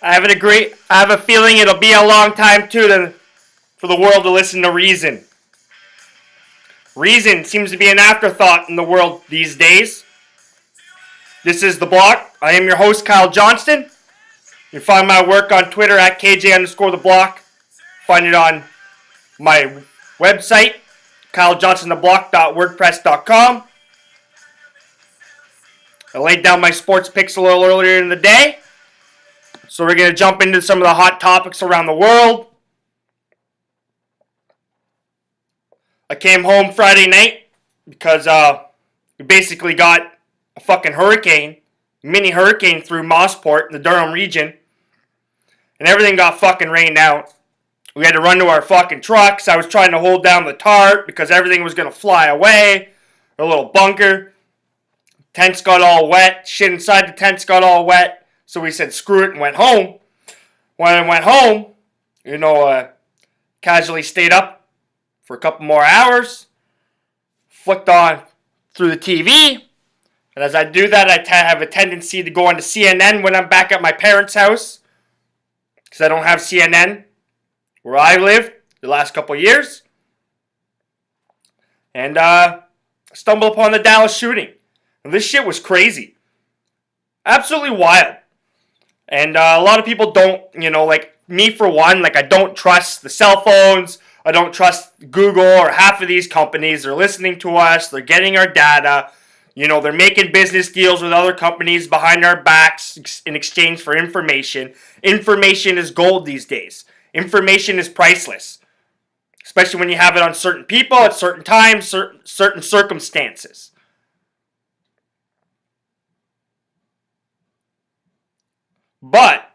I have a feeling it'll be a long time too for the world to listen to reason. Reason seems to be an afterthought in the world these days. This is The Block. I am your host, Kyle Johnston. You can find my work on Twitter at KJ_The Block. Find it on my website, KyleJohnstonTheBlock.wordpress.com. I laid down my sports picks a little earlier in the day. So we're going to jump into some of the hot topics around the world. I came home Friday night because we basically got a fucking mini hurricane through Mosport in the Durham region. And everything got fucking rained out. We had to run to our fucking trucks. I was trying to hold down the tarp because everything was going to fly away. Our little bunker. Tents got all wet. Shit inside the tents got all wet. So we said screw it and went home. When I went home, casually stayed up for a couple more hours. Flicked on through the TV. And as I do that, I have a tendency to go onto CNN when I'm back at my parents' house. Because I don't have CNN where I live the last couple of years. And stumbled upon the Dallas shooting. And this shit was crazy. Absolutely wild. And a lot of people don't, like me for one, like I don't trust the cell phones. I don't trust Google or half of these companies. They're listening to us. They're getting our data. They're making business deals with other companies behind our backs in exchange for information. Information is gold these days. Information is priceless. Especially when you have it on certain people at certain times, certain circumstances. But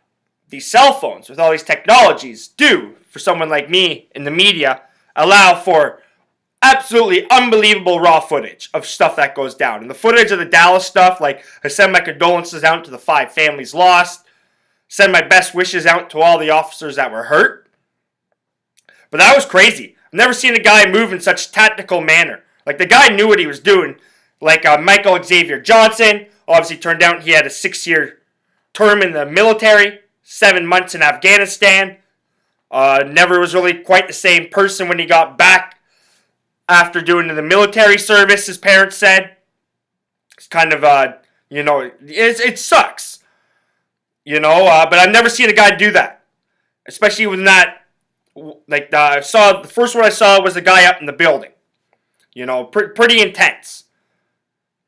these cell phones with all these technologies do, for someone like me in the media, allow for absolutely unbelievable raw footage of stuff that goes down. And the footage of the Dallas stuff, like I send my condolences out to the 5 families lost, send my best wishes out to all the officers that were hurt. But that was crazy. I've never seen a guy move in such tactical manner. Like the guy knew what he was doing. Like Michael Xavier Johnson, obviously turned out he had a 6-year term in the military, 7 months in Afghanistan. Never was really quite the same person when he got back after doing the military service, his parents said. It's kind of, it sucks. But I've never seen a guy do that. Especially when that, the first one I saw was a guy up in the building. Pretty intense.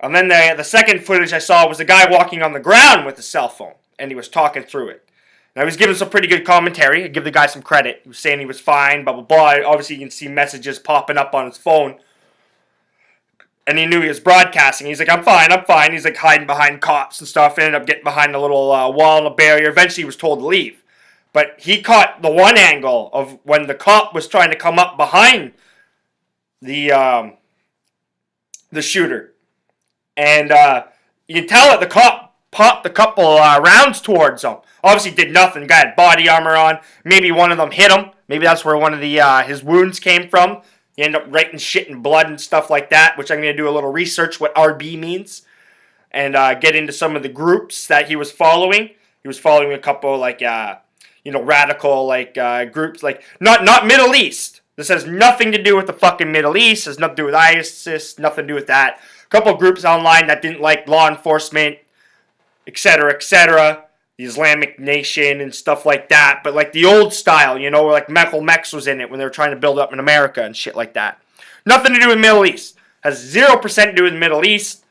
And then the second footage I saw was a guy walking on the ground with a cell phone. And he was talking through it. And I was giving some pretty good commentary. I give the guy some credit. He was saying he was fine, blah, blah, blah. Obviously, you can see messages popping up on his phone. And he knew he was broadcasting. He's like, I'm fine. He's like hiding behind cops and stuff. Ended up getting behind a little wall and a barrier. Eventually, he was told to leave. But he caught the one angle of when the cop was trying to come up behind the shooter. And you can tell that the cop popped a couple rounds towards him. Obviously did nothing. Guy had body armor on. Maybe one of them hit him. Maybe that's where one of the his wounds came from. He ended up writing shit in blood and stuff like that, which I'm going to do a little research what RB means. And get into some of the groups that he was following. He was following a couple radical groups. Not Middle East. This has nothing to do with the fucking Middle East. Has nothing to do with ISIS. Nothing to do with that. A couple groups online that didn't like law enforcement, etc., etc., the Islamic Nation and stuff like that, but like the old style, where like Malcolm X was in it when they were trying to build up in America and shit like that. Nothing to do with Middle East. Has 0% to do with the Middle East.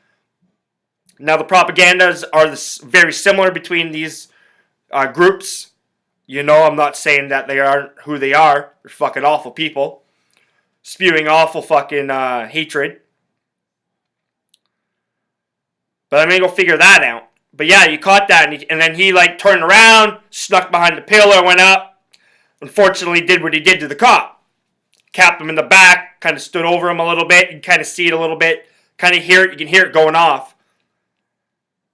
Now the propagandas are very similar between these groups. I'm not saying that they aren't who they are. They're fucking awful people. Spewing awful fucking hatred. But I'm going to go figure that out. But yeah, you caught that, and then he turned around, snuck behind the pillar, went up. Unfortunately, did what he did to the cop. Capped him in the back, kind of stood over him a little bit. You can kind of see it a little bit, kind of hear it. You can hear it going off.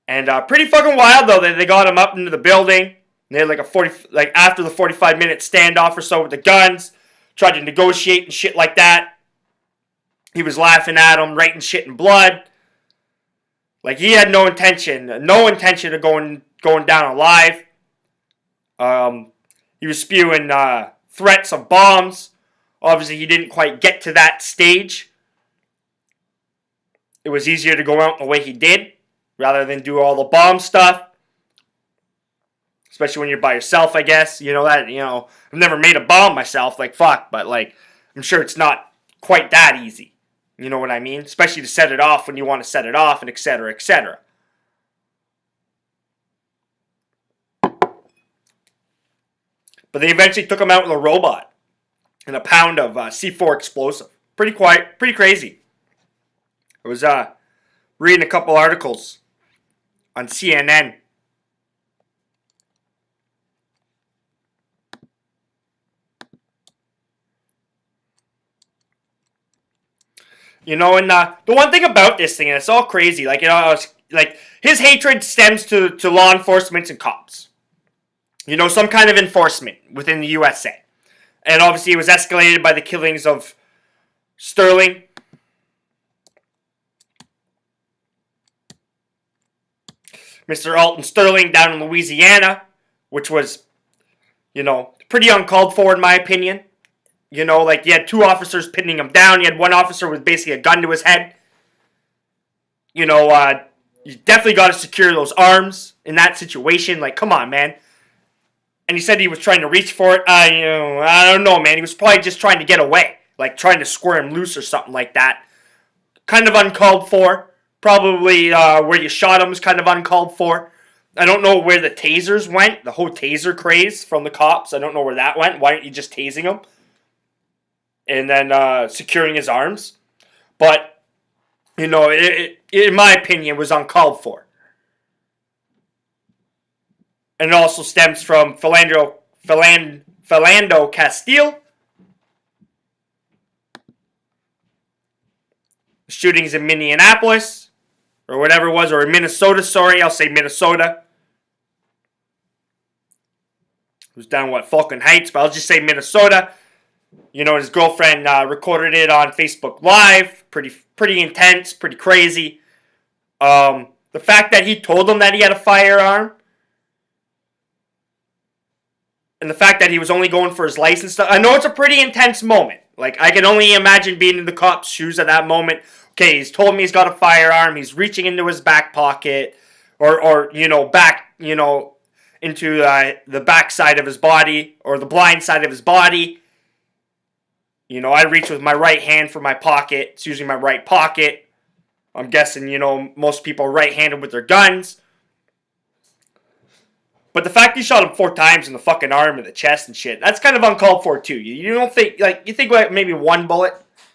And pretty fucking wild though. They got him up into the building. They had after the 45-minute standoff or so with the guns, tried to negotiate and shit like that. He was laughing at him, writing shit in blood. Like, he had no intention of going down alive. He was spewing threats of bombs. Obviously, he didn't quite get to that stage. It was easier to go out the way he did rather than do all the bomb stuff. Especially when you're by yourself, I guess. I've never made a bomb myself, fuck, but I'm sure it's not quite that easy. You know what I mean? Especially to set it off when you want to set it off, and etc., etc. But they eventually took him out with a robot and a pound of C4 explosive. Pretty crazy. I was reading a couple articles on CNN. And the one thing about this thing, and it's all crazy, his hatred stems to law enforcement and cops. Some kind of enforcement within the USA. And obviously it was escalated by the killings of Sterling. Mr. Alton Sterling down in Louisiana, which was, pretty uncalled for in my opinion. You had two officers pinning him down. You had one officer with basically a gun to his head. You definitely got to secure those arms in that situation. Come on, man. And he said he was trying to reach for it. I don't know, man. He was probably just trying to get away. Trying to square him loose or something like that. Kind of uncalled for. Probably where you shot him was kind of uncalled for. I don't know where the tasers went. The whole taser craze from the cops. I don't know where that went. Why aren't you just tasing him? And then securing his arms. But, in my opinion, it was uncalled for. And it also stems from Philando Castile. Shootings in Minneapolis. Or whatever it was. Or in Minnesota, sorry. I'll say Minnesota. It was down, Falcon Heights. But I'll just say Minnesota. His girlfriend recorded it on Facebook Live. Pretty intense, pretty crazy. The fact that he told them that he had a firearm. And the fact that he was only going for his license stuff. I know it's a pretty intense moment. I can only imagine being in the cop's shoes at that moment. Okay, he's told me he's got a firearm. He's reaching into his back pocket. Or back, into the back side of his body. Or the blind side of his body. I reach with my right hand for my pocket. It's usually my right pocket. I'm guessing, most people are right-handed with their guns. But the fact he shot him 4 times in the fucking arm and the chest and shit, that's kind of uncalled for too. You don't think, you think maybe 1 bullet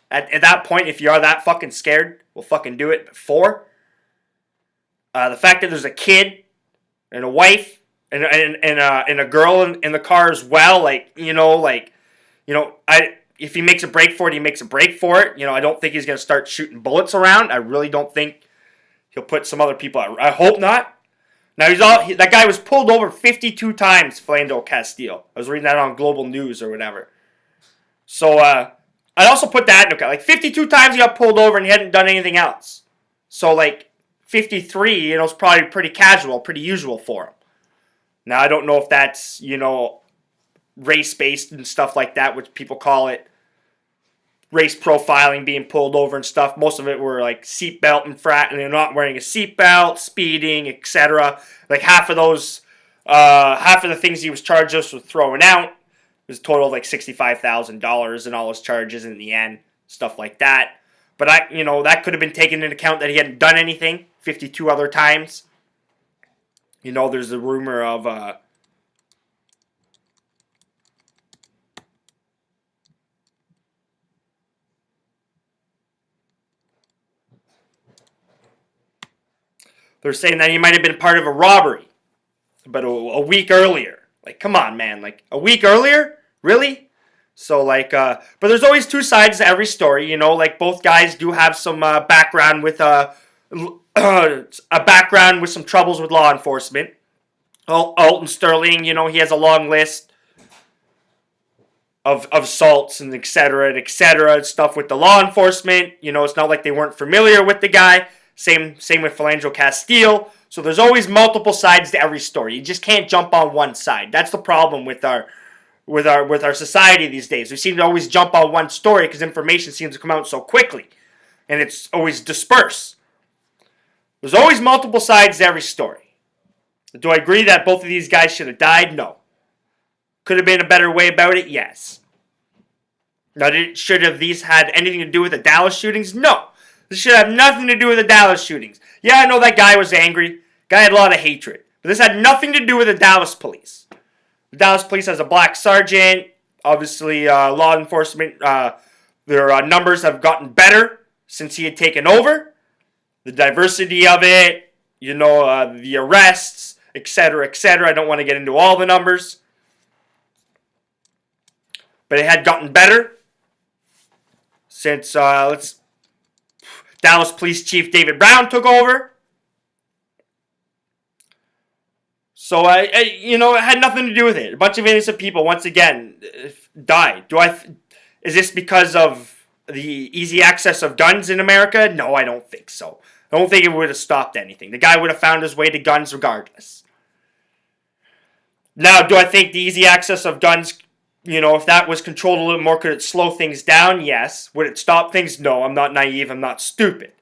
at that point, if you are that fucking scared, will fucking do it. But 4? The fact that there's a kid and a wife and a girl in the car as well, if he makes a break for it, he makes a break for it. I don't think he's going to start shooting bullets around. I really don't think he'll put some other people out. I hope not. Now, that guy was pulled over 52 times, Philando Castile. I was reading that on Global News or whatever. So, I'd also put that in account. 52 times he got pulled over and he hadn't done anything else. So, 53, is probably pretty casual, pretty usual for him. Now, I don't know if that's, race-based and stuff like that, which people call it. Race profiling, being pulled over and stuff. Most of it were seatbelt and they're not wearing a seatbelt, speeding, etc. Half of the things he was charged us with throwing out was a total of $65,000 in all his charges in the end, stuff like that. But that could have been taken into account that he hadn't done anything 52 other times. There's the rumor of they're saying that he might have been part of a robbery, but a week earlier. Come on, man. A week earlier? Really? So, but there's always 2 sides to every story, both guys do have some background with, a background with some troubles with law enforcement. Alton Sterling, he has a long list of assaults and etc., and stuff with the law enforcement. It's not like they weren't familiar with the guy. Same with Philando Castile. So there's always multiple sides to every story. You just can't jump on one side. That's the problem with our society these days. We seem to always jump on one story because information seems to come out so quickly, and it's always dispersed. There's always multiple sides to every story. Do I agree that both of these guys should have died? No. Could have been a better way about it? Yes. Now, should have these had anything to do with the Dallas shootings? No. This should have nothing to do with the Dallas shootings. Yeah, I know that guy was angry. Guy had a lot of hatred. But this had nothing to do with the Dallas police. The Dallas police has a black sergeant. Obviously, law enforcement, their numbers have gotten better since he had taken over. The diversity of it, the arrests, etc., etc. I don't want to get into all the numbers. But it had gotten better since Dallas Police Chief David Brown took over. So it had nothing to do with it. A bunch of innocent people once again died. Is this because of the easy access of guns in America? No, I don't think so. I don't think it would have stopped anything. The guy would have found his way to guns regardless. Now, do I think the easy access of guns, if that was controlled a little more, could it slow things down? Yes. Would it stop things? No, I'm not naive. I'm not stupid.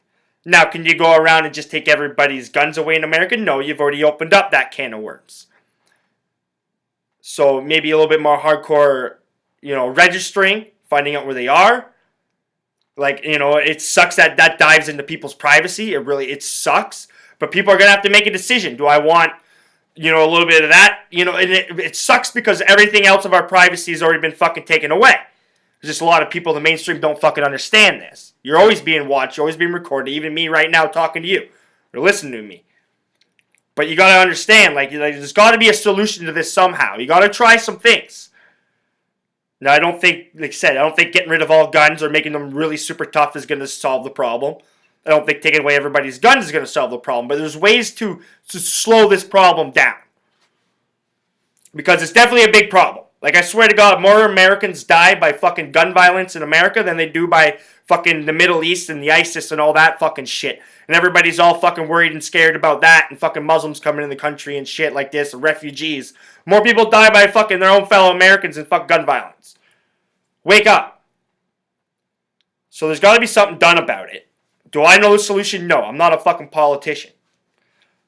Now, can you go around and just take everybody's guns away in America? No, you've already opened up that can of worms. So maybe a little bit more hardcore, registering, finding out where they are. Like, it sucks that dives into people's privacy. It sucks. But people are going to have to make a decision. Do I want, a little bit of that? And it sucks because everything else of our privacy has already been fucking taken away. There's just a lot of people in the mainstream don't fucking understand this. You're always being watched. You're always being recorded. Even me right now talking to you. Or listening to me. But you got to understand, there's got to be a solution to this somehow. You got to try some things. Now, I don't think, like I said, I don't think getting rid of all guns or making them really super tough is going to solve the problem. I don't think taking away everybody's guns is going to solve the problem. But there's ways to slow this problem down. Because it's definitely a big problem. Like, I swear to God, more Americans die by fucking gun violence in America than they do by fucking the Middle East and the ISIS and all that fucking shit. And everybody's all fucking worried and scared about that, and fucking Muslims coming in the country and shit like this, and refugees. More people die by fucking their own fellow Americans than fuck gun violence. Wake up. So there's got to be something done about it. Do I know the solution? No, I'm not a fucking politician.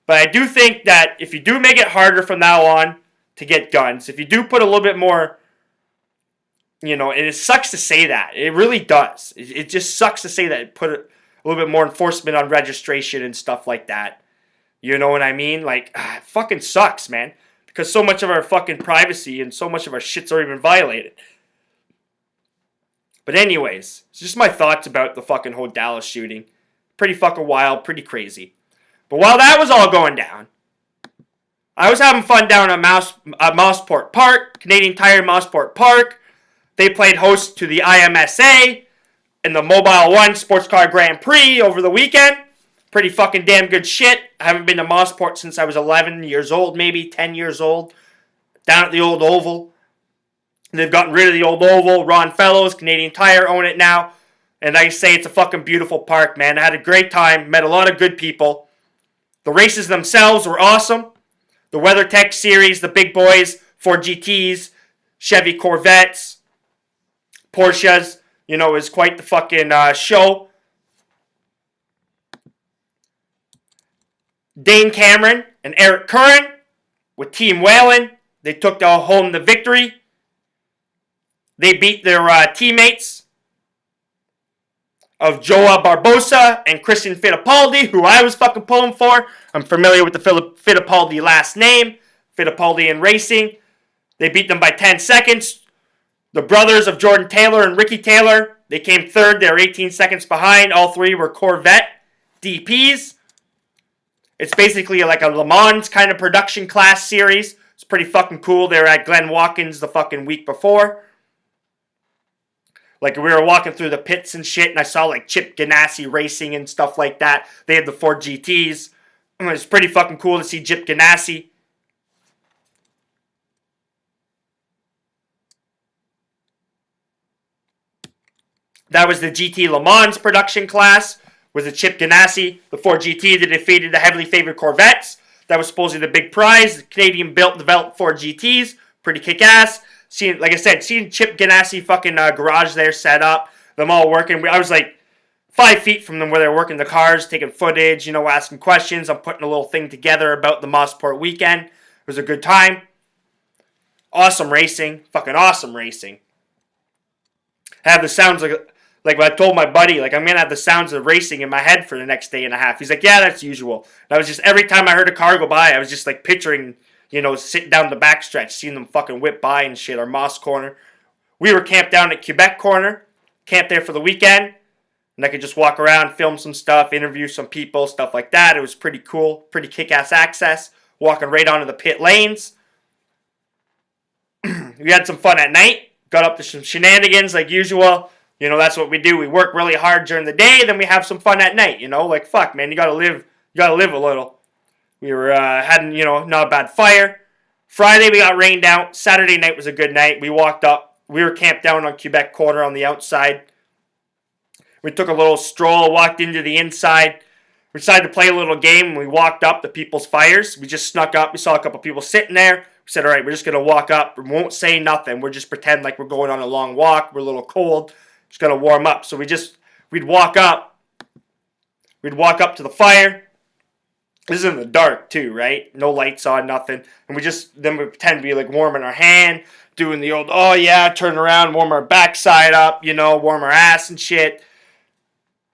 But I do think that if you do make it harder from now on to get guns, if you do put a little bit more, and it sucks to say that. It really does. It just sucks to say that. Put a little bit more enforcement on registration and stuff like that. You know what I mean? It fucking sucks, man. Because so much of our fucking privacy and so much of our shit's already been violated. But anyways, it's just my thoughts about the fucking whole Dallas shooting. Pretty fucking wild, pretty crazy. But while that was all going down, I was having fun down at Mosport Park, Canadian Tire Mosport Park. They played host to the IMSA and the Mobile One Sports Car Grand Prix over the weekend. Pretty fucking damn good shit. I haven't been to Mosport since I was 11 years old, maybe 10 years old. Down at the old Oval. They've gotten rid of the old Oval. Ron Fellows, Canadian Tire, own it now. And I say it's a fucking beautiful park, man. I had a great time. Met a lot of good people. The races themselves were awesome. The WeatherTech series, the big boys, Ford GTs, Chevy Corvettes, Porsches. It was quite the fucking show. Dane Cameron and Eric Curran with Team Whalen. They took home the victory. They beat their teammates of Joa Barbosa and Christian Fittipaldi, who I was fucking pulling for. I'm familiar with the Fittipaldi last name. Fittipaldi in racing. They beat them by 10 seconds. The brothers of Jordan Taylor and Ricky Taylor, they came third. They were 18 seconds behind. All three were Corvette DPs. It's basically like a Le Mans kind of production class series. It's pretty fucking cool. They were at Glen Watkins the fucking week before. We were walking through the pits and shit, and I saw Chip Ganassi racing and stuff like that. They had the Ford GTs. It was pretty fucking cool to see Chip Ganassi. That was the GT Le Mans production class, was a Chip Ganassi, the Ford GT that defeated the heavily favored Corvettes. That was supposedly the big prize. The Canadian built, developed Ford GTs. Pretty kick-ass. Seeing Chip Ganassi fucking garage there set up. Them all working. I was like 5 feet from them where they're working the cars, taking footage, asking questions. I'm putting a little thing together about the Mosport weekend. It was a good time. Awesome racing. Fucking awesome racing. I have the sounds like what I told my buddy, I'm going to have the sounds of racing in my head for the next day and a half. He's like, yeah, that's usual. And I was just, every time I heard a car go by, I was just picturing, sitting down the backstretch, seeing them fucking whip by and shit, our Moss corner. We were camped down at Quebec corner, camped there for the weekend, and I could just walk around, film some stuff, interview some people, stuff like that. It was pretty cool, pretty kick-ass access, walking right onto the pit lanes. We had some fun at night, got up to some shenanigans like usual. That's what we do. We work really hard during the day, then we have some fun at night, fuck, man, you gotta live a little. We were, had, not a bad fire. Friday, we got rained out. Saturday night was a good night. We walked up. We were camped down on Quebec corner on the outside. We took a little stroll, walked into the inside. We decided to play a little game, and we walked up to people's fires. We just snuck up. We saw a couple people sitting there. We said, all right, we're just going to walk up. We won't say nothing. We're just pretend like we're going on a long walk. We're a little cold. Just going to warm up. So we'd walk up. We'd walk up to the fire. This is in the dark, too, right? No lights on, nothing. And then we pretend to be warming our hand, doing the old, oh yeah, turn around, warm our backside up, warm our ass and shit.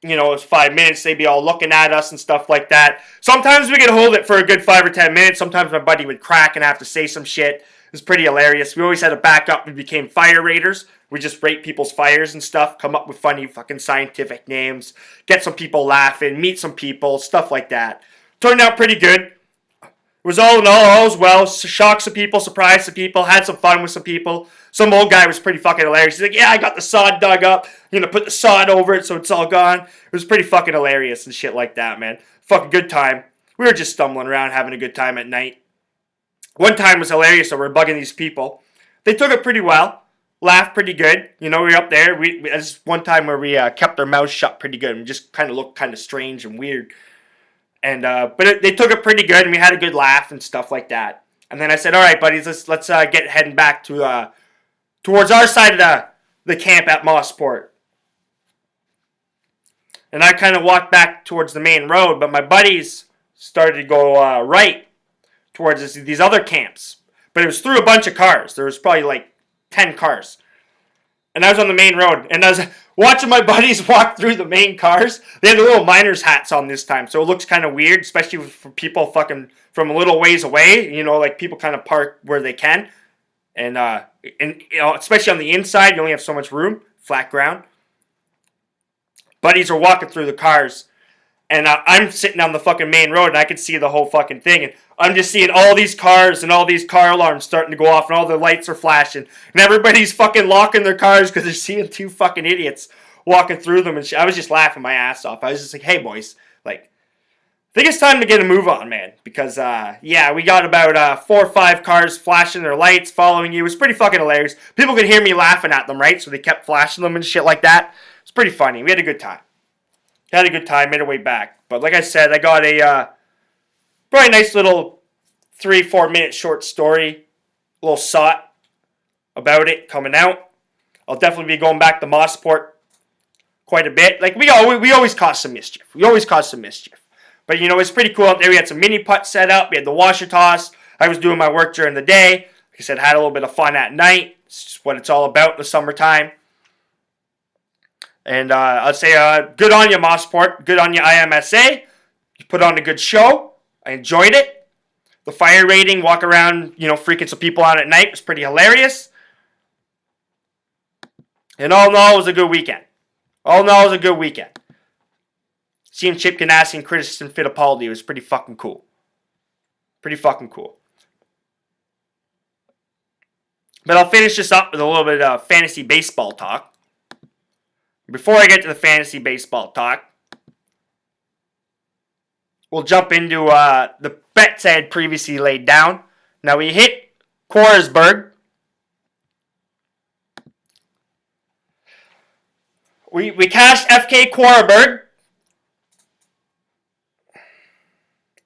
It was 5 minutes. They'd be all looking at us and stuff like that. Sometimes we could hold it for a good 5 or 10 minutes. Sometimes my buddy would crack and have to say some shit. It was pretty hilarious. We always had to back up. We became fire raiders. We just rate people's fires and stuff, come up with funny fucking scientific names, get some people laughing, meet some people, stuff like that. Turned out pretty good. It was all in all was well. Shocked some people, surprised some people, had some fun with some people. Some old guy was pretty fucking hilarious. He's like, yeah, I got the sod dug up. I'm going to put the sod over it so it's all gone. It was pretty fucking hilarious and shit like that, man. Fucking good time. We were just stumbling around having a good time at night. One time was hilarious, so we're bugging these people. They took it pretty well. Laughed pretty good. We were up there. There's one time where we kept our mouths shut pretty good. And we just kind of looked kind of strange and weird. And but they took it pretty good, and we had a good laugh and stuff like that. And then I said, all right, buddies, let's get heading back to towards our side of the camp at Mosport. And I kind of walked back towards the main road, but my buddies started to go right towards these other camps. But it was through a bunch of cars. There was probably 10 cars. And I was on the main road, and I was watching my buddies walk through the main cars. They had the little miners' hats on this time, so it looks kind of weird, especially for people fucking from a little ways away. People kind of park where they can. And especially on the inside, you only have so much room, flat ground. Buddies are walking through the cars, and I'm sitting on the fucking main road, and I can see the whole fucking thing, and I'm just seeing all these cars and all these car alarms starting to go off, and all the lights are flashing, and everybody's fucking locking their cars because they're seeing two fucking idiots walking through them, and shit. I was just laughing my ass off. I was just like, hey, boys, I think it's time to get a move on, man, because, we got about 4 or 5 cars flashing their lights, following you. It was pretty fucking hilarious. People could hear me laughing at them, right, so they kept flashing them and shit like that. It's pretty funny. We had a good time. Made our way back. But like I said, I got a probably nice little 3-4 minute short story, a little sot about it coming out. I'll definitely be going back to Mosport quite a bit. We always cause some mischief. But it's pretty cool out there. We had some mini putts set up. We had the washer toss. I was doing my work during the day. Like I said, had a little bit of fun at night. It's just what it's all about in the summertime. And I'd say good on you, Mosport. Good on you, IMSA. You put on a good show. I enjoyed it. The fire rating, walk around, freaking some people out at night was pretty hilarious. And all in all, it was a good weekend. Seeing Chip Ganassi and Christian Fittipaldi was pretty fucking cool. But I'll finish this up with a little bit of fantasy baseball talk. Before I get to the fantasy baseball talk, we'll jump into the bets I had previously laid down. Now, we hit Korsberg. We cashed FK Korsberg.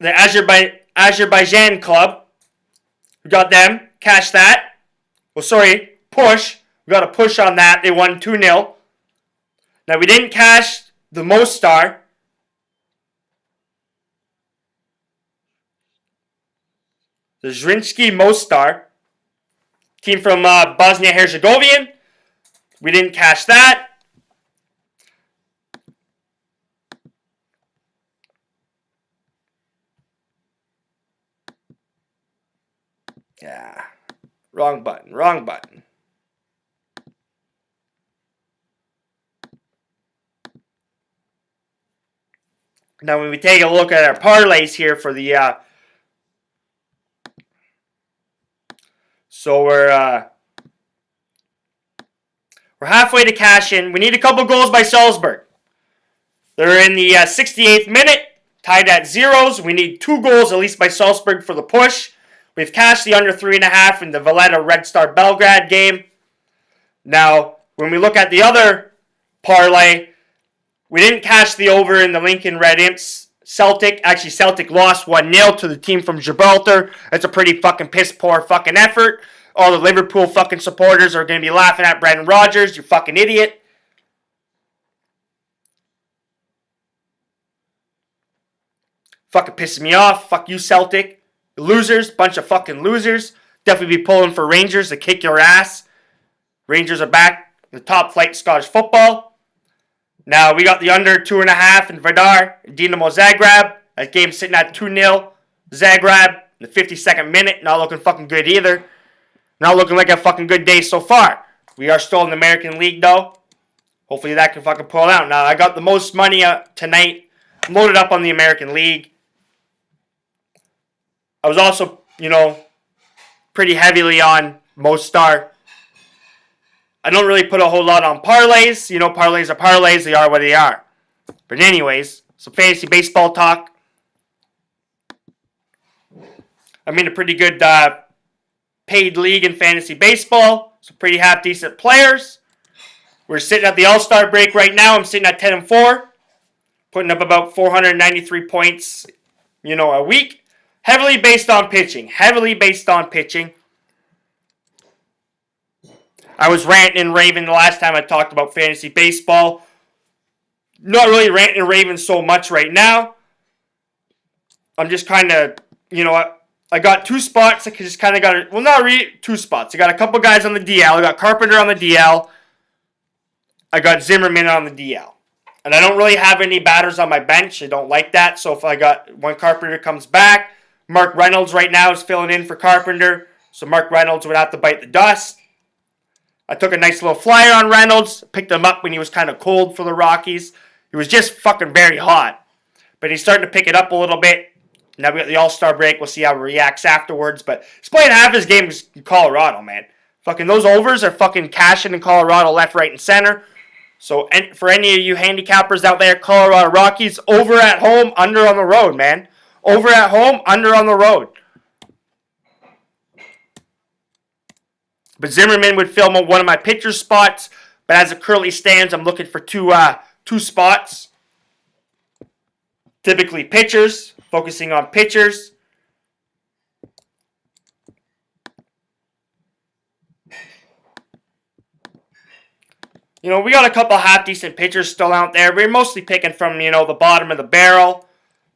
The Azerbaijan club. We got them. Cash that. Well, sorry. Push. We got a push on that. They won 2-0. Now, we didn't cash the Mostar. The Zrinski Mostar. Team from Bosnia-Herzegovina. We didn't cash that. Yeah. Wrong button. Wrong button. Now, when we take a look at our parlays here for the... so we're halfway to cash in. We need a couple goals by Salzburg. They're in the 68th minute, tied at zeros. We need 2 goals at least by Salzburg for the push. We've cashed the under 3.5 in the Valletta Red Star Belgrade game. Now, when we look at the other parlay, we didn't cash the over in the Lincoln Red Imps. Celtic lost 1-0 to the team from Gibraltar. It's a pretty fucking piss poor fucking effort. All the Liverpool fucking supporters are going to be laughing at Brendan Rodgers, you fucking idiot. Fucking pissing me off. Fuck you, Celtic. Losers. Bunch of fucking losers. Definitely be pulling for Rangers to kick your ass. Rangers are back in the top flight Scottish football. Now, we got the under 2.5 in Vardar. Dinamo Zagreb. That game's sitting at 2-0. Zagreb in the 52nd minute. Not looking fucking good either. Not looking like a fucking good day so far. We are still in the American League, though. Hopefully that can fucking pull out. Now, I got the most money tonight. I'm loaded up on the American League. I was also, pretty heavily on Mostar. I don't really put a whole lot on parlays. Parlays are parlays. They are what they are. But anyways, some fantasy baseball talk. I'm in a pretty good paid league in fantasy baseball. Some pretty half-decent players. We're sitting at the All-Star break right now. I'm sitting at 10-4. Putting up about 493 points, a week. Heavily based on pitching. I was ranting and raving the last time I talked about fantasy baseball. Not really ranting and raving so much right now. I'm just kind of, I got 2 spots. I just kind of got, not really 2 spots. I got a couple guys on the DL. I got Carpenter on the DL. I got Zimmerman on the DL. And I don't really have any batters on my bench. I don't like that. So when Carpenter comes back, Mark Reynolds right now is filling in for Carpenter. So Mark Reynolds would have to bite the dust. I took a nice little flyer on Reynolds. Picked him up when he was kind of cold for the Rockies. He was just fucking very hot. But he's starting to pick it up a little bit. Now we got the All-Star break. We'll see how he reacts afterwards. But he's playing half his games in Colorado, man. Fucking those overs are fucking cashing in Colorado left, right, and center. So for any of you handicappers out there, Colorado Rockies, over at home, under on the road, man. Over at home, under on the road. But Zimmerman would fill one of my pitcher spots. But as it currently stands, I'm looking for two spots. Typically pitchers, focusing on pitchers. We got a couple half-decent pitchers still out there. We're mostly picking from, the bottom of the barrel.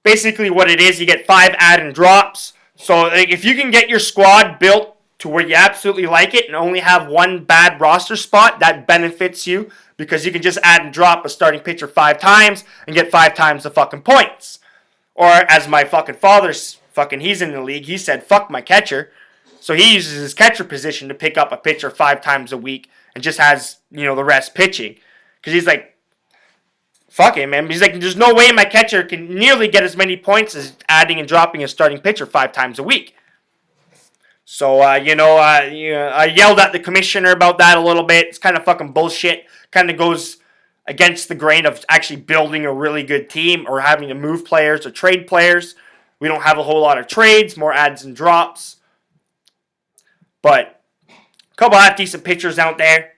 Basically what it is, you get 5 add and drops. So if you can get your squad built to where you absolutely like it and only have 1 bad roster spot, that benefits you because you can just add and drop a starting pitcher 5 times and get 5 times the fucking points. Or as my fucking father's he's in the league, he said, fuck my catcher. So he uses his catcher position to pick up a pitcher 5 times a week and just has, the rest pitching. Because he's like, fuck it, man. He's like, there's no way my catcher can nearly get as many points as adding and dropping a starting pitcher 5 times a week. So, I yelled at the commissioner about that a little bit. It's kind of fucking bullshit. Kind of goes against the grain of actually building a really good team or having to move players or trade players. We don't have a whole lot of trades, more adds and drops. But a couple half-decent pitchers out there.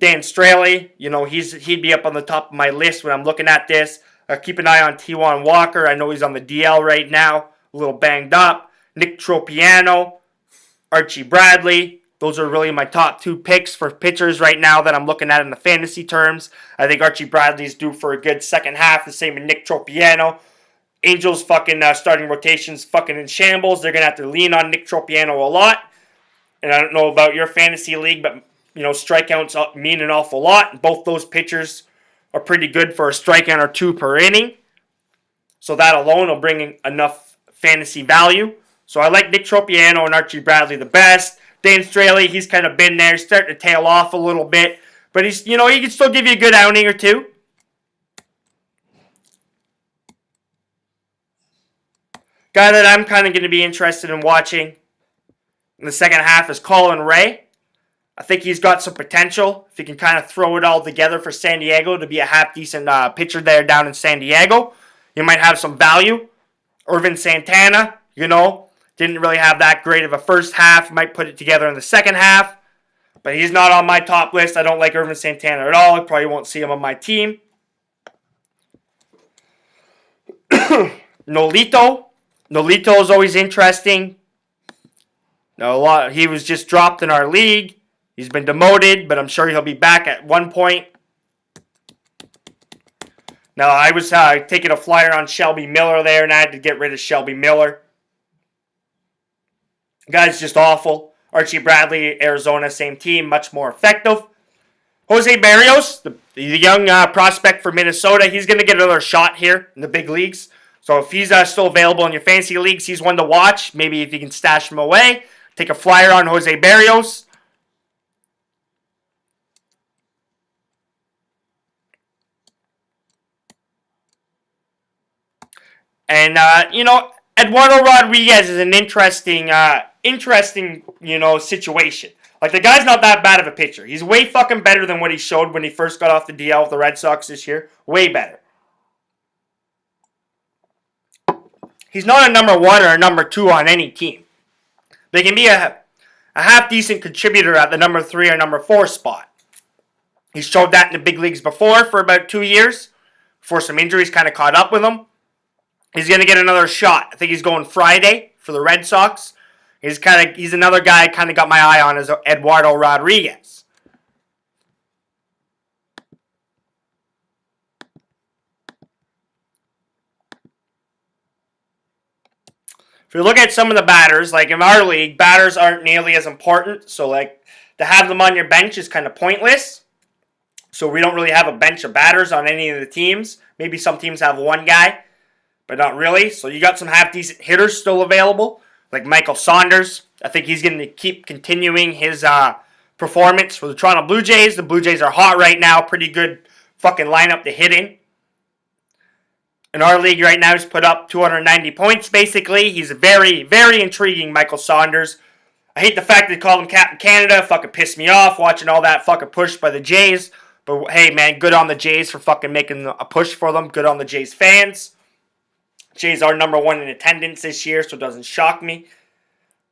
Dan Straley, he'd be up on the top of my list when I'm looking at this. Keep an eye on T1 Walker. I know he's on the DL right now, a little banged up. Nick Tropiano, Archie Bradley. Those are really my top 2 picks for pitchers right now that I'm looking at in the fantasy terms. I think Archie Bradley's due for a good second half. The same with Nick Tropiano. Angels fucking starting rotations fucking in shambles. They're going to have to lean on Nick Tropiano a lot. And I don't know about your fantasy league, but, strikeouts mean an awful lot. And both those pitchers are pretty good for a strikeout or 2 per inning. So that alone will bring in enough fantasy value. So I like Nick Tropiano and Archie Bradley the best. Dan Straley, he's kind of been there, starting to tail off a little bit. But he's, he can still give you a good outing or 2. Guy that I'm kind of going to be interested in watching in the second half is Colin Ray. I think he's got some potential. If he can kind of throw it all together for San Diego to be a half-decent pitcher there down in San Diego, you might have some value. Irvin Santana, didn't really have that great of a first half. Might put it together in the second half. But he's not on my top list. I don't like Irvin Santana at all. I probably won't see him on my team. Nolito. Nolito is always interesting. He was just dropped in our league. He's been demoted, but I'm sure he'll be back at one point. Now, I was taking a flyer on Shelby Miller there, and I had to get rid of Shelby Miller. The guy's just awful. Archie Bradley, Arizona, same team, much more effective. Jose Barrios, the young prospect for Minnesota, he's going to get another shot here in the big leagues. So if he's still available in your fantasy leagues, he's one to watch. Maybe if you can stash him away, take a flyer on Jose Barrios. And, Eduardo Rodriguez is an interesting, situation. Like, the guy's not that bad of a pitcher. He's way fucking better than what he showed when he first got off the DL with the Red Sox this year. Way better. He's not a number 1 or a number 2 on any team. They can be a half-decent contributor at the number 3 or number 4 spot. He's showed that in the big leagues before for about 2 years. Before some injuries kind of caught up with him. He's going to get another shot. I think he's going Friday for the Red Sox. He's another guy I kind of got my eye on as Eduardo Rodriguez. If you look at some of the batters, like in our league, batters aren't nearly as important. So, like, to have them on your bench is kind of pointless. So we don't really have a bench of batters on any of the teams. Maybe some teams have one guy, but not really. So you got some half-decent hitters still available, like Michael Saunders. I think he's going to keep continuing his performance for the Toronto Blue Jays. The Blue Jays are hot right now. Pretty good fucking lineup to hit in. In our league right now, he's put up 290 points, basically. He's a very, very intriguing Michael Saunders. I hate the fact that they called him Captain Canada. Fucking pissed me off watching all that fucking push by the Jays. But hey, man, good on the Jays for fucking making a push for them. Good on the Jays fans. Jays are number 1 in attendance this year, so it doesn't shock me.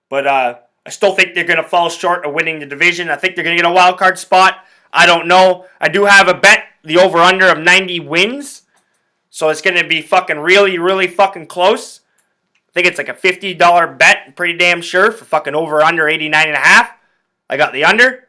But I still think they're going to fall short of winning the division. I think they're going to get a wild card spot. I don't know. I do have a bet, the over-under of 90 wins. So it's going to be fucking really, really fucking close. I think it's like a $50 bet, I'm pretty damn sure, for fucking over-under 89.5. I got the under.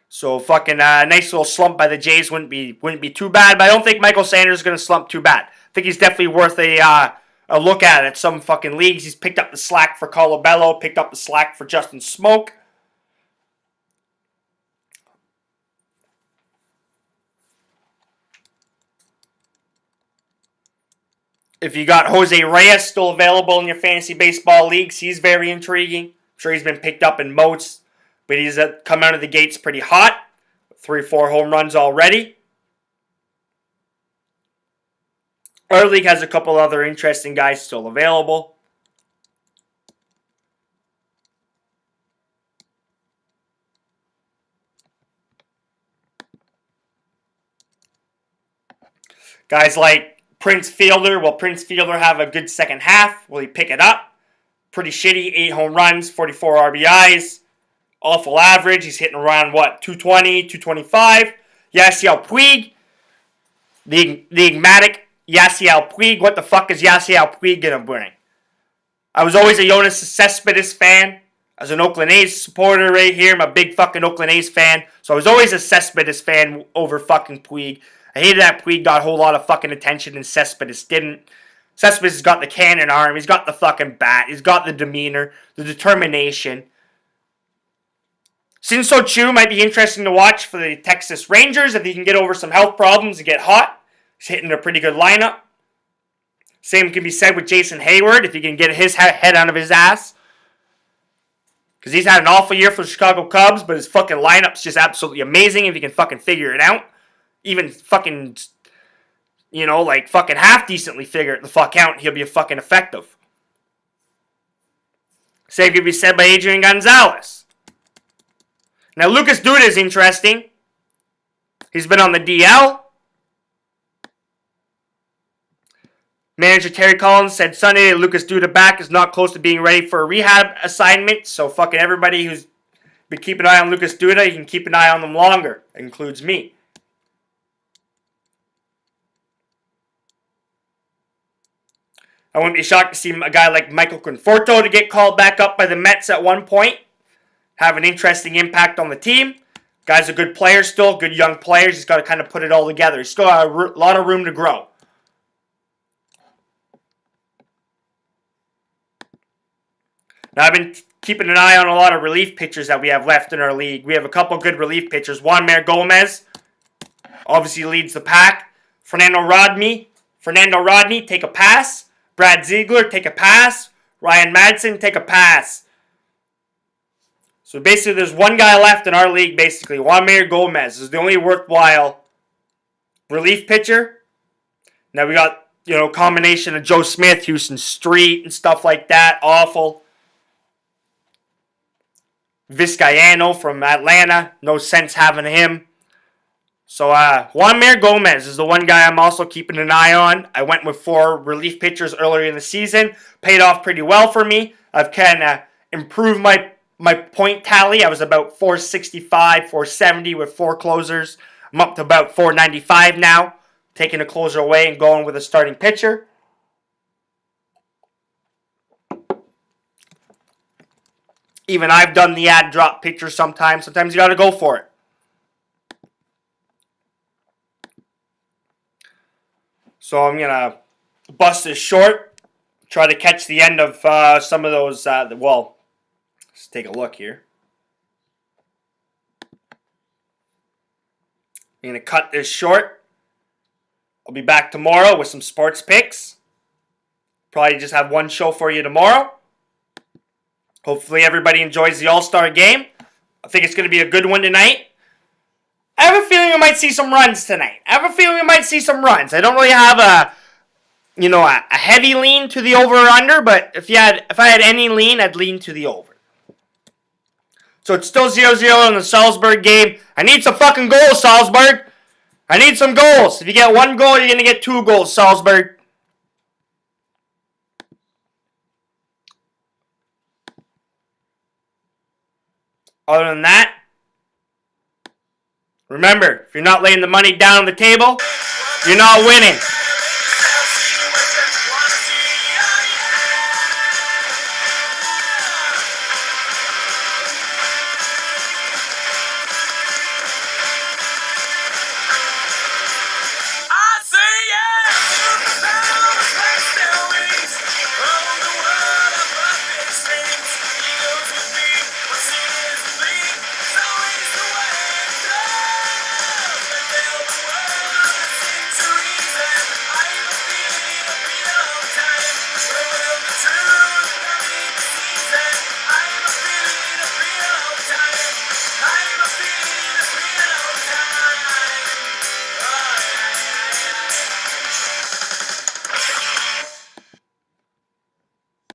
So fucking nice little slump by the Jays wouldn't be too bad. But I don't think Michael Sanders is going to slump too bad. I think he's definitely worth a look at some fucking leagues. He's picked up the slack for Colabello, picked up the slack for Justin Smoke. If you got Jose Reyes still available in your fantasy baseball leagues, he's very intriguing. I'm sure he's been picked up in most, but he's come out of the gates pretty hot. 3-4 home runs already. Our league has a couple other interesting guys still available. Guys like Prince Fielder. Will Prince Fielder have a good second half? Will he pick it up? Pretty shitty. 8 home runs, 44 RBIs. awful average. He's hitting around, 220, 225. Yasiel Puig, the enigmatic Yasiel Puig. What the fuck is Yasiel Puig going to bring? I was always a Jonas Cespedes fan. As an Oakland A's supporter right here, I'm a big fucking Oakland A's fan. So I was always a Cespedes fan over fucking Puig. I hated that Puig got a whole lot of fucking attention and Cespedes didn't. Cespedes has got the cannon arm. He's got the fucking bat. He's got the demeanor, the determination. Shin-Soo Choo might be interesting to watch for the Texas Rangers if he can get over some health problems and get hot. He's hitting a pretty good lineup. Same can be said with Jason Hayward if he can get his head out of his ass. Because he's had an awful year for the Chicago Cubs, but his fucking lineup's just absolutely amazing if he can fucking figure it out. Even fucking, fucking half decently figure it the fuck out, he'll be fucking effective. Same can be said by Adrian Gonzalez. Now, Lucas Duda is interesting. He's been on the DL. Manager Terry Collins said Sunday that Lucas Duda back is not close to being ready for a rehab assignment. So fucking everybody who's been keeping an eye on Lucas Duda, you can keep an eye on them longer. That includes me. I wouldn't be shocked to see a guy like Michael Conforto to get called back up by the Mets at one point. Have an interesting impact on the team. Guy's a good player still, good young player. He's got to kind of put it all together. He's still got a lot of room to grow. Now, I've been keeping an eye on a lot of relief pitchers that we have left in our league. We have a couple good relief pitchers. Juanmer Gomez obviously leads the pack. Fernando Rodney, take a pass. Brad Ziegler, take a pass. Ryan Madsen, take a pass. So basically, there's one guy left in our league, basically. Juanmer Gomez is the only worthwhile relief pitcher. Now, we got, combination of Joe Smith, Houston Street, and stuff like that. Awful. Vizcaino from Atlanta. No sense having him. So, Juanmer Gomez is the one guy I'm also keeping an eye on. I went with 4 relief pitchers earlier in the season. Paid off pretty well for me. I've kind of improved my point tally. I was about 465, 470 with 4 closers. I'm up to about 495 now. Taking a closer away and going with a starting pitcher. Even I've done the ad drop pitcher sometimes. Sometimes you got to go for it. So I'm going to bust this short. Try to catch the end of some of those. Let's take a look here. I'm going to cut this short. I'll be back tomorrow with some sports picks. Probably just have one show for you tomorrow. Hopefully everybody enjoys the All-Star game. I think it's going to be a good one tonight. I have a feeling we might see some runs tonight. I don't really have a heavy lean to the over or under, but if I had any lean, I'd lean to the over. So it's still 0-0 in the Salzburg game. I need some fucking goals, Salzburg. I need some goals. If you get 1 goal, you're going to get 2 goals, Salzburg. Other than that, remember, if you're not laying the money down on the table, you're not winning.